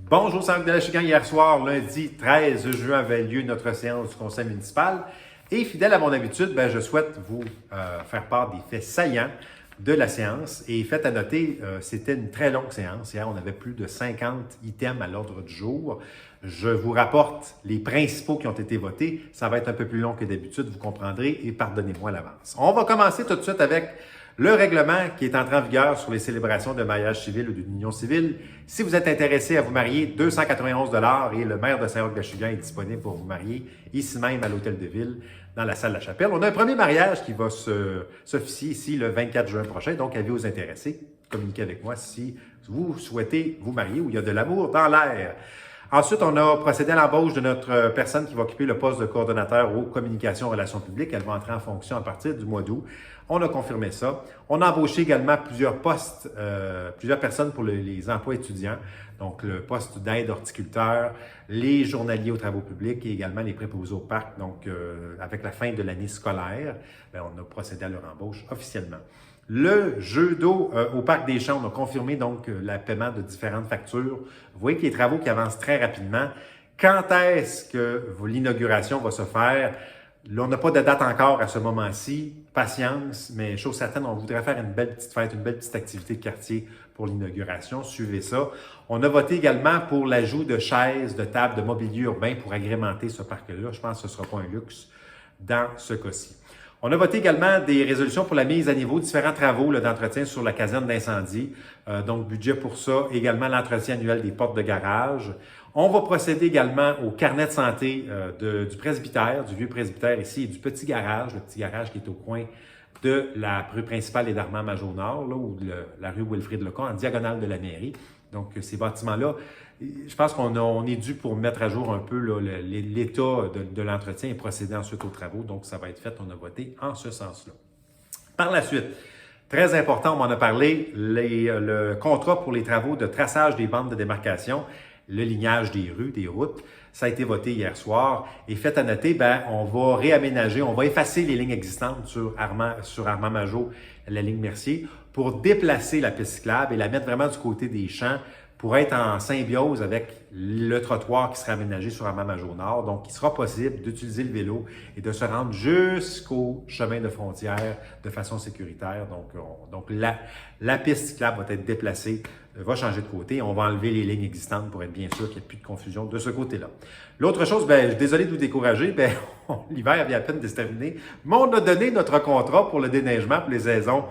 Bonjour, Saint-Luc-de-la-Chican. Hier soir, lundi 13 juin, avait lieu notre séance du conseil municipal. Et fidèle à mon habitude, je souhaite vous faire part des faits saillants de la séance. Et faites à noter, c'était une très longue séance. Hier, on avait plus de 50 items à l'ordre du jour. Je vous rapporte les principaux qui ont été votés. Ça va être un peu plus long que d'habitude, vous comprendrez, et pardonnez-moi à l'avance. On va commencer tout de suite avec le règlement qui est entré en vigueur sur les célébrations de mariage civil ou d'une union civile. Si vous êtes intéressé à vous marier, 291 $ et le maire de Saint-Roch-de-Chigan est disponible pour vous marier ici même à l'Hôtel de Ville, dans la salle de la Chapelle. On a un premier mariage qui va s'officier ici le 24 juin prochain, donc avis aux intéressés, communiquez avec moi si vous souhaitez vous marier ou il y a de l'amour dans l'air. Ensuite, on a procédé à l'embauche de notre personne qui va occuper le poste de coordonnateur aux communications et relations publiques. Elle va entrer en fonction à partir du mois d'août. On a confirmé ça. On a embauché également plusieurs postes, plusieurs personnes pour les emplois étudiants. Donc, le poste d'aide horticulteur, les journaliers aux travaux publics et également les préposés au parc. Donc, avec la fin de l'année scolaire, on a procédé à leur embauche officiellement. Le jeu d'eau au Parc des Champs, on a confirmé donc le paiement de différentes factures. Vous voyez que les travaux qui avancent très rapidement. Quand est-ce que l'inauguration va se faire? Là, on n'a pas de date encore à ce moment-ci. Patience, mais chose certaine, on voudrait faire une belle petite fête, une belle petite activité de quartier pour l'inauguration. Suivez ça. On a voté également pour l'ajout de chaises, de tables, de mobilier urbain pour agrémenter ce parc-là. Je pense que ce ne sera pas un luxe dans ce cas-ci. On a voté également des résolutions pour la mise à niveau, différents travaux d'entretien sur la caserne d'incendie. Donc, budget pour ça. Également, l'entretien annuel des portes de garage. On va procéder également au carnet de santé du presbytère, du vieux presbytère ici, et du petit garage, le petit garage qui est au coin de la rue principale et d'Armand-Majot-Nord, là, ou de la rue Wilfrid-Lecon, en diagonale de la mairie. Donc, ces bâtiments-là, je pense qu'on est dû pour mettre à jour un peu l'état de l'entretien et procéder ensuite aux travaux. Donc, ça va être fait. On a voté en ce sens-là. Par la suite, très important, on m'en a parlé, le contrat pour les travaux de traçage des bandes de démarcation, le lignage des rues, des routes. Ça a été voté hier soir. Et fait à noter, on va réaménager, on va effacer les lignes existantes sur Armand-Majot, la ligne Mercier, pour déplacer la piste cyclable et la mettre vraiment du côté des champs pour être en symbiose avec le trottoir qui sera aménagé sur Armand-Majot-Nord. Donc, il sera possible d'utiliser le vélo et de se rendre jusqu'au chemin de frontière de façon sécuritaire. Donc la piste cyclable va être déplacée, va changer de côté. On va enlever les lignes existantes pour être bien sûr qu'il n'y ait plus de confusion de ce côté-là. L'autre chose, je suis désolé de vous décourager, l'hiver vient à peine de se terminer, mais on a donné notre contrat pour le déneigement pour les saisons.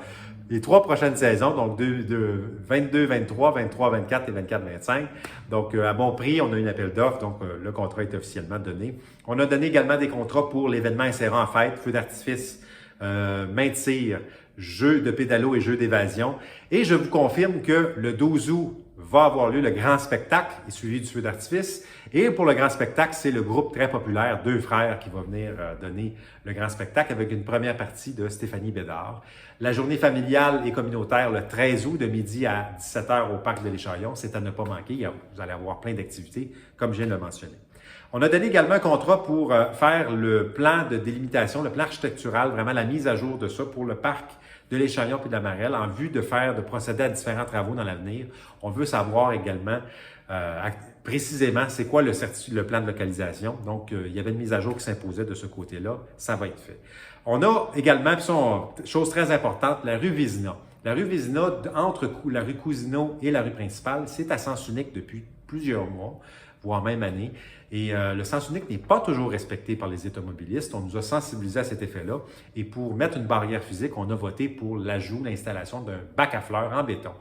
Les 3 prochaines saisons, donc 22, 23, 23, 24 et 24, 25. Donc, à bon prix, on a une appel d'offres, donc le contrat est officiellement donné. On a donné également des contrats pour l'événement insérant en fête, feu d'artifice, main de tir, jeux de pédalo et jeux d'évasion. Et je vous confirme que le 12 août va avoir lieu le grand spectacle, suivi du feu d'artifice. Et pour le grand spectacle, c'est le groupe très populaire, Deux Frères, qui va venir donner le grand spectacle avec une première partie de Stéphanie Bédard. La journée familiale et communautaire le 13 août de midi à 17h au Parc de l'Écharion. C'est à ne pas manquer. Vous allez avoir plein d'activités, comme je viens de le mentionner. On a donné également un contrat pour faire le plan de délimitation, le plan architectural, vraiment la mise à jour de ça pour le Parc de l'Écharion et de la Marelle en vue de procéder à différents travaux dans l'avenir. On veut savoir également précisément c'est quoi le plan de localisation. Donc, il y avait une mise à jour qui s'imposait de ce côté-là. Ça va être fait. On a également, chose très importante, la rue Vézina. La rue Vézina, entre la rue Cousineau et la rue principale, c'est à sens unique depuis plusieurs mois, voire même années. Et le sens unique n'est pas toujours respecté par les automobilistes. On nous a sensibilisés à cet effet-là. Et pour mettre une barrière physique, on a voté pour l'ajout, l'installation d'un bac à fleurs en béton.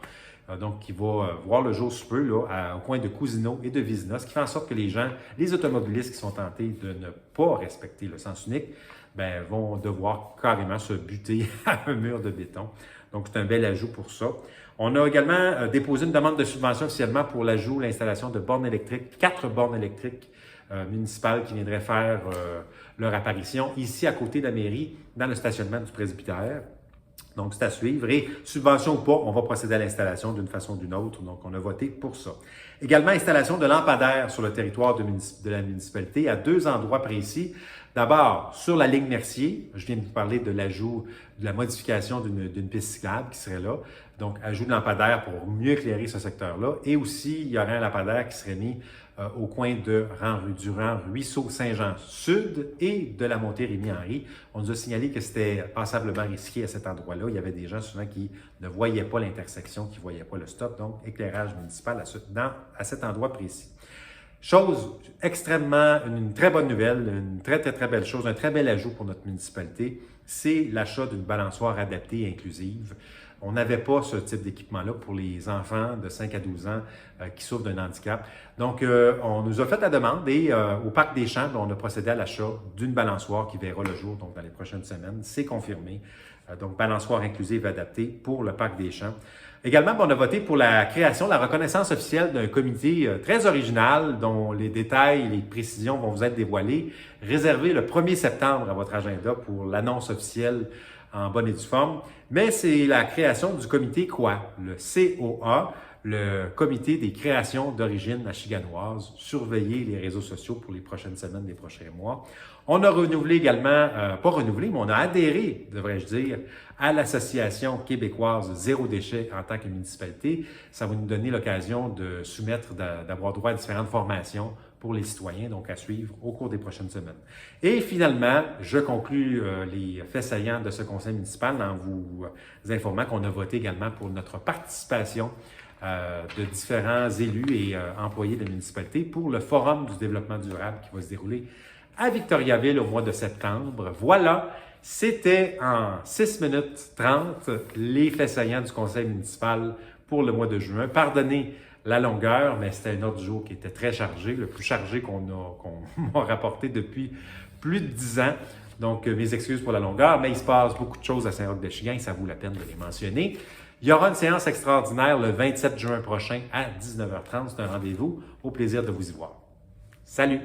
Donc, qui va voir le jour sous peu au coin de Cousineau et de Vézina, ce qui fait en sorte que les automobilistes qui sont tentés de ne pas respecter le sens unique, vont devoir carrément se buter à un mur de béton. Donc, c'est un bel ajout pour ça. On a également déposé une demande de subvention officiellement pour l'ajout, l'installation de bornes électriques, 4 bornes électriques municipales qui viendraient faire leur apparition ici à côté de la mairie, dans le stationnement du presbytère. Donc, c'est à suivre. Et subvention ou pas, on va procéder à l'installation d'une façon ou d'une autre. Donc, on a voté pour ça. Également, installation de lampadaires sur le territoire de la municipalité à 2 endroits précis. D'abord, sur la ligne Mercier, je viens de vous parler de l'ajout, de la modification d'une piste cyclable qui serait là. Donc, ajout de lampadaires pour mieux éclairer ce secteur-là. Et aussi, il y aurait un lampadaire qui serait mis au coin du rang Ruisseau Saint-Jean Sud et de la montée Rémy-Henry. On nous a signalé que c'était passablement risqué à cet endroit-là. Il y avait des gens souvent qui ne voyaient pas l'intersection, qui ne voyaient pas le stop. Donc, éclairage municipal à cet endroit précis. Chose extrêmement, une très bonne nouvelle, une très, très, très belle chose, un très bel ajout pour notre municipalité, c'est l'achat d'une balançoire adaptée et inclusive. On n'avait pas ce type d'équipement-là pour les enfants de 5 à 12 ans qui souffrent d'un handicap. Donc, on nous a fait la demande et au Parc des Champs, on a procédé à l'achat d'une balançoire qui verra le jour donc dans les prochaines semaines. C'est confirmé. Donc, balançoire inclusive adaptée pour le Parc des Champs. Également, on a voté pour la création, la reconnaissance officielle d'un comité très original dont les détails, les précisions vont vous être dévoilés. Réservé le 1er septembre à votre agenda pour l'annonce officielle en bonne et due forme. Mais c'est la création du comité COA, le COA, le comité des créations d'origine achiganoise. Surveiller les réseaux sociaux pour les prochaines semaines, les prochains mois. On a renouvelé également, pas renouvelé, mais on a adhéré, devrais-je dire, à l'Association québécoise Zéro Déchet en tant que municipalité. Ça va nous donner l'occasion de soumettre, d'avoir droit à différentes formations pour les citoyens, donc à suivre au cours des prochaines semaines. Et finalement, je conclus les faits saillants de ce conseil municipal en vous informant qu'on a voté également pour notre participation de différents élus et employés de la municipalité pour le Forum du développement durable qui va se dérouler à Victoriaville au mois de septembre. Voilà, c'était en 6 minutes 30 les faits saillants du conseil municipal pour le mois de juin. Pardonnez la longueur, mais c'était un autre jour qui était très chargé, le plus chargé qu'on m'a rapporté depuis plus de 10 ans. Donc, mes excuses pour la longueur, mais il se passe beaucoup de choses à Saint-Roch-de-Chigan et ça vaut la peine de les mentionner. Il y aura une séance extraordinaire le 27 juin prochain à 19h30. C'est un rendez-vous. Au plaisir de vous y voir. Salut!